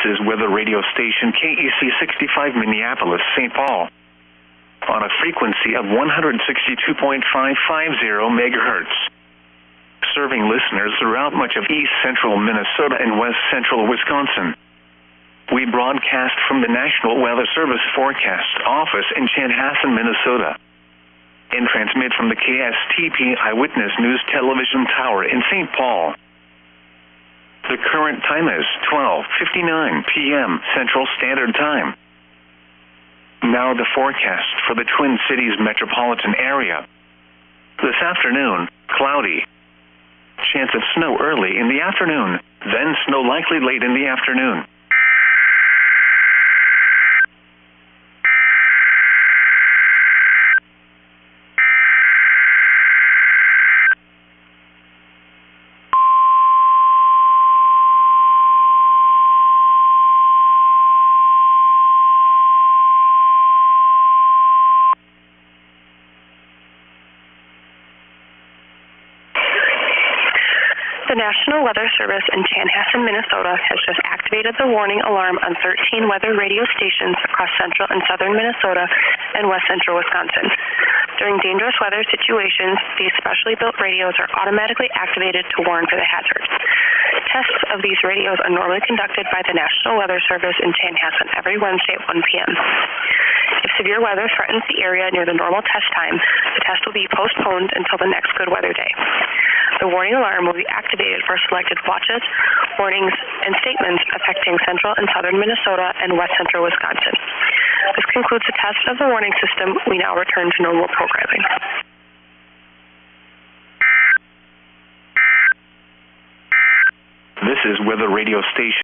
is weather radio station KEC65 Minneapolis, St. Paul, on a frequency of 162.550 megahertz, serving listeners throughout much of east central Minnesota and west central Wisconsin. We broadcast from the National Weather Service Forecast Office in Chanhassen, Minnesota, and transmit from the KSTP Eyewitness News Television Tower in St. Paul. The current time is 12:59 p.m. Central Standard Time. Now the forecast for the Twin Cities metropolitan area. This afternoon, cloudy. Chance of snow early in the afternoon, then snow likely late in the afternoon. The National Weather Service in Chanhassen, Minnesota has just activated the warning alarm on 13 weather radio stations across central and southern Minnesota and west central Wisconsin. During dangerous weather situations, these specially built radios are automatically activated to warn for the hazard. Tests of these radios are normally conducted by the National Weather Service in Chanhassen every Wednesday at 1 p.m. If severe weather threatens the area near the normal test time, the test will be postponed until the next good weather day. The warning alarm will be activated for selected watches, warnings, and statements affecting central and southern Minnesota and west central Wisconsin. This concludes the test of the warning system. We now return to normal programming. This is weather radio station